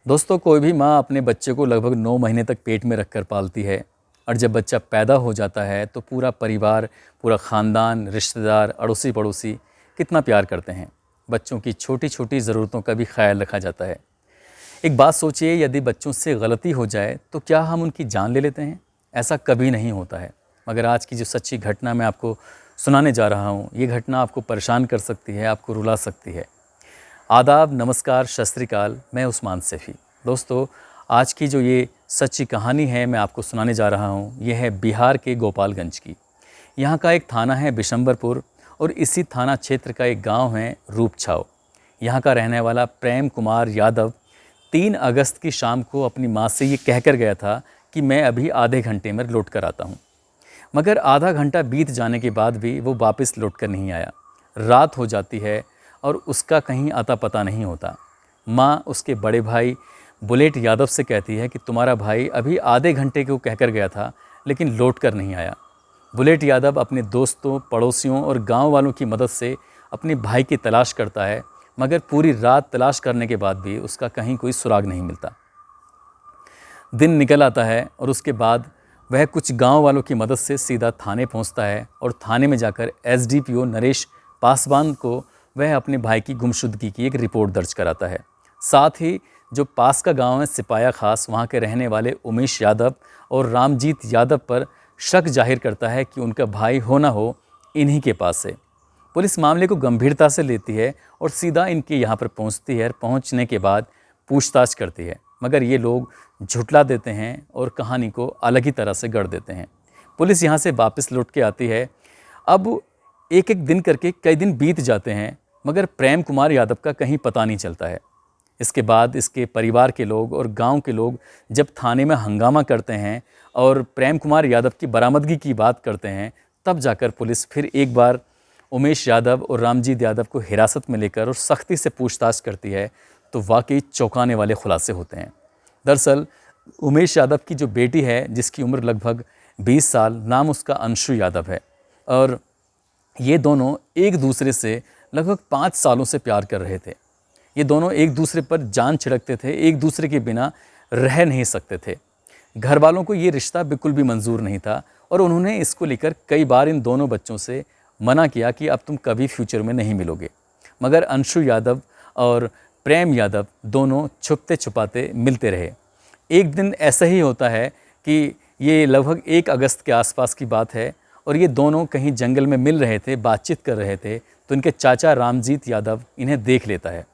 दोस्तों, कोई भी माँ अपने बच्चे को लगभग 9 महीने तक पेट में रखकर पालती है और जब बच्चा पैदा हो जाता है तो पूरा परिवार, पूरा ख़ानदान, रिश्तेदार, अड़ोसी पड़ोसी कितना प्यार करते हैं। बच्चों की छोटी छोटी ज़रूरतों का भी ख्याल रखा जाता है। एक बात सोचिए, यदि बच्चों से गलती हो जाए तो क्या हम उनकी जान ले लेते हैं? ऐसा कभी नहीं होता है। मगर आज की जो सच्ची घटना मैं आपको सुनाने जा रहा हूँ, ये घटना आपको परेशान कर सकती है, आपको रुला सकती है। आदाब, नमस्कार, सत श्री अकाल। मैं उस्मान सैफ़ी। दोस्तों, आज की जो ये सच्ची कहानी है मैं आपको सुनाने जा रहा हूँ, ये है बिहार के गोपालगंज की। यहाँ का एक थाना है बिशंबरपुर और इसी थाना क्षेत्र का एक गांव है रूपछाव। यहाँ का रहने वाला प्रेम कुमार यादव 3 अगस्त की शाम को अपनी माँ से ये कहकर गया था कि मैं अभी आधे घंटे में लौट कर आता हूँ। मगर आधा घंटा बीत जाने के बाद भी वो वापस लौट कर नहीं आया। रात हो जाती है और उसका कहीं अता पता नहीं होता। माँ उसके बड़े भाई बुलेट यादव से कहती है कि तुम्हारा भाई अभी आधे घंटे को कहकर गया था लेकिन लौट कर नहीं आया। बुलेट यादव अपने दोस्तों, पड़ोसियों और गांव वालों की मदद से अपने भाई की तलाश करता है, मगर पूरी रात तलाश करने के बाद भी उसका कहीं कोई सुराग नहीं मिलता। दिन निकल आता है और उसके बाद वह कुछ गांव वालों की मदद से सीधा थाने पहुंचता है और थाने में जाकर एसडीपीओ नरेश पासवान को वह अपने भाई की गुमशुदगी की एक रिपोर्ट दर्ज कराता है। साथ ही जो पास का गांव है सिपाया खास, वहां के रहने वाले उमेश यादव और रामजीत यादव पर शक जाहिर करता है कि उनका भाई हो ना हो इन्हीं के पास है। पुलिस मामले को गंभीरता से लेती है और सीधा इनके यहाँ पर पहुँचती है। पहुँचने के बाद पूछताछ करती है, मगर ये लोग झुठला देते हैं और कहानी को अलग ही तरह से गढ़ देते हैं। पुलिस यहाँ से वापस लौट के आती है। अब एक एक दिन करके कई दिन बीत जाते हैं, मगर प्रेम कुमार यादव का कहीं पता नहीं चलता है। इसके बाद इसके परिवार के लोग और गांव के लोग जब थाने में हंगामा करते हैं और प्रेम कुमार यादव की बरामदगी की बात करते हैं, तब जाकर पुलिस फिर एक बार उमेश यादव और रामजीत यादव को हिरासत में लेकर और सख्ती से पूछताछ करती है, तो वाकई चौंकाने वाले खुलासे होते हैं। दरअसल उमेश यादव की जो बेटी है, जिसकी उम्र लगभग 20 साल, नाम उसका अंशु यादव है, और ये दोनों एक दूसरे से लगभग 5 सालों से प्यार कर रहे थे। ये दोनों एक दूसरे पर जान छिड़कते थे, एक दूसरे के बिना रह नहीं सकते थे। घर वालों को ये रिश्ता बिल्कुल भी मंजूर नहीं था और उन्होंने इसको लेकर कई बार इन दोनों बच्चों से मना किया कि अब तुम कभी फ्यूचर में नहीं मिलोगे। मगर अंशु यादव और प्रेम यादव दोनों छुपते छुपाते मिलते रहे। एक दिन ऐसा ही होता है कि ये लगभग 1 अगस्त के आसपास की बात है और ये दोनों कहीं जंगल में मिल रहे थे, बातचीत कर रहे थे, तो इनके चाचा रामजीत यादव इन्हें देख लेता है।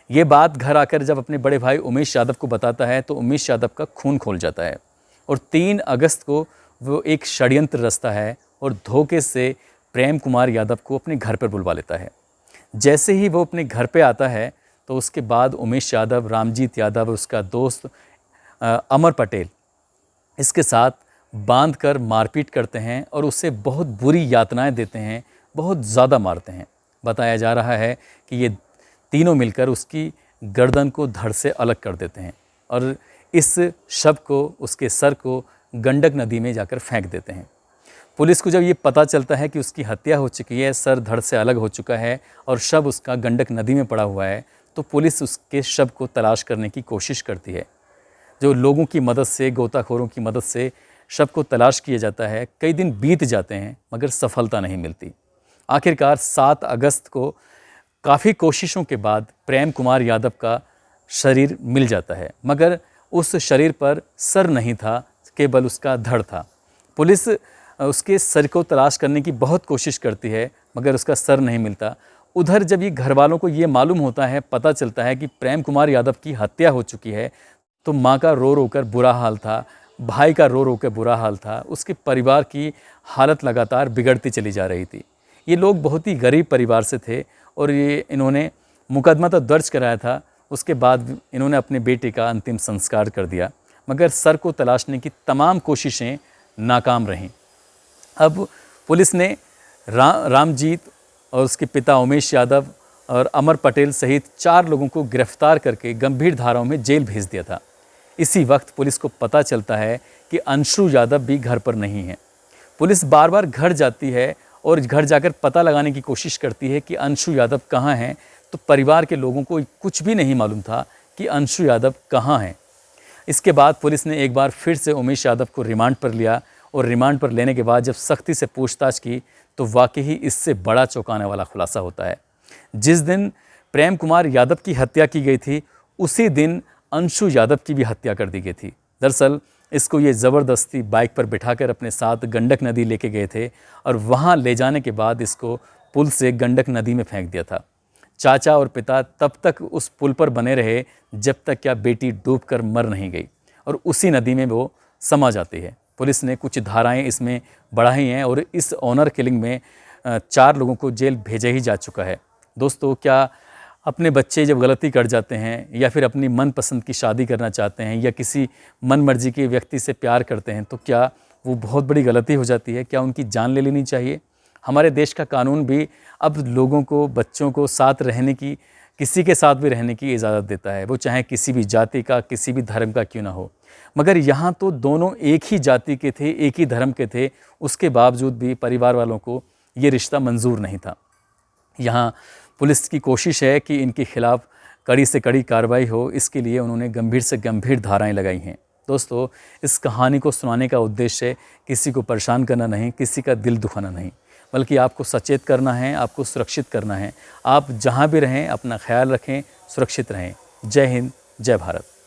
ये बात घर आकर जब अपने बड़े भाई उमेश यादव को बताता है तो उमेश यादव का खून खोल जाता है और 3 अगस्त को वो एक षड्यंत्र रचता है और धोखे से प्रेम कुमार यादव को अपने घर पर बुलवा लेता है। जैसे ही वो अपने घर पे आता है तो उसके बाद उमेश यादव, रामजीत यादव और उसका दोस्त अमर पटेल इसके साथ बांधकर मारपीट करते हैं और उसे बहुत बुरी यातनाएं देते हैं, बहुत ज़्यादा मारते हैं। बताया जा रहा है कि ये तीनों मिलकर उसकी गर्दन को धड़ से अलग कर देते हैं और इस शव को, उसके सर को गंडक नदी में जाकर फेंक देते हैं। पुलिस को जब ये पता चलता है कि उसकी हत्या हो चुकी है, सर धड़ से अलग हो चुका है और शव उसका गंडक नदी में पड़ा हुआ है, तो पुलिस उसके शव को तलाश करने की कोशिश करती है। जो लोगों की मदद से, गोताखोरों की मदद से शव को तलाश किया जाता है। कई दिन बीत जाते हैं मगर सफलता नहीं मिलती। आखिरकार 7 अगस्त को काफ़ी कोशिशों के बाद प्रेम कुमार यादव का शरीर मिल जाता है, मगर उस शरीर पर सर नहीं था, केवल उसका धड़ था। पुलिस उसके सर को तलाश करने की बहुत कोशिश करती है मगर उसका सर नहीं मिलता। उधर जब ये घर वालों को ये मालूम होता है, पता चलता है कि प्रेम कुमार यादव की हत्या हो चुकी है, तो माँ का रो रो कर बुरा हाल था, भाई का रो रो कर बुरा हाल था। उसके परिवार की हालत लगातार बिगड़ती चली जा रही थी। ये लोग बहुत ही गरीब परिवार से थे और ये इन्होंने मुकदमा तो दर्ज कराया था। उसके बाद इन्होंने अपने बेटे का अंतिम संस्कार कर दिया, मगर सर को तलाशने की तमाम कोशिशें नाकाम रहीं। अब पुलिस ने रामजीत और उसके पिता उमेश यादव और अमर पटेल सहित 4 लोगों को गिरफ्तार करके गंभीर धाराओं में जेल भेज दिया था। इसी वक्त पुलिस को पता चलता है कि अंशु यादव भी घर पर नहीं है। पुलिस बार बार घर जाती है और घर जाकर पता लगाने की कोशिश करती है कि अंशु यादव कहाँ हैं, तो परिवार के लोगों को कुछ भी नहीं मालूम था कि अंशु यादव कहाँ हैं। इसके बाद पुलिस ने एक बार फिर से उमेश यादव को रिमांड पर लिया और रिमांड पर लेने के बाद जब सख्ती से पूछताछ की तो वाकई ही इससे बड़ा चौंकाने वाला खुलासा होता है। जिस दिन प्रेम कुमार यादव की हत्या की गई थी उसी दिन अंशु यादव की भी हत्या कर दी गई थी। दरअसल इसको ये ज़बरदस्ती बाइक पर बिठाकर अपने साथ गंडक नदी लेके गए थे और वहाँ ले जाने के बाद इसको पुल से गंडक नदी में फेंक दिया था। चाचा और पिता तब तक उस पुल पर बने रहे जब तक क्या बेटी डूबकर मर नहीं गई और उसी नदी में वो समा जाती है। पुलिस ने कुछ धाराएं इसमें बढ़ाई हैं और इस ऑनर किलिंग में 4 लोगों को जेल भेजा ही जा चुका है। दोस्तों, क्या अपने बच्चे जब गलती कर जाते हैं या फिर अपनी मनपसंद की शादी करना चाहते हैं या किसी मनमर्जी के व्यक्ति से प्यार करते हैं तो क्या वो बहुत बड़ी गलती हो जाती है? क्या उनकी जान ले लेनी चाहिए? हमारे देश का कानून भी अब लोगों को, बच्चों को साथ रहने की, किसी के साथ भी रहने की इजाज़त देता है, वो चाहे किसी भी जाति का, किसी भी धर्म का क्यों ना हो। मगर यहाँ तो दोनों एक ही जाति के थे, एक ही धर्म के थे, उसके बावजूद भी परिवार वालों को ये रिश्ता मंजूर नहीं था। यहाँ पुलिस की कोशिश है कि इनके खिलाफ कड़ी से कड़ी कार्रवाई हो, इसके लिए उन्होंने गंभीर से गंभीर धाराएं लगाई हैं। दोस्तों, इस कहानी को सुनाने का उद्देश्य किसी को परेशान करना नहीं, किसी का दिल दुखाना नहीं, बल्कि आपको सचेत करना है, आपको सुरक्षित करना है। आप जहाँ भी रहें अपना ख्याल रखें, सुरक्षित रहें। जय हिंद, जय भारत।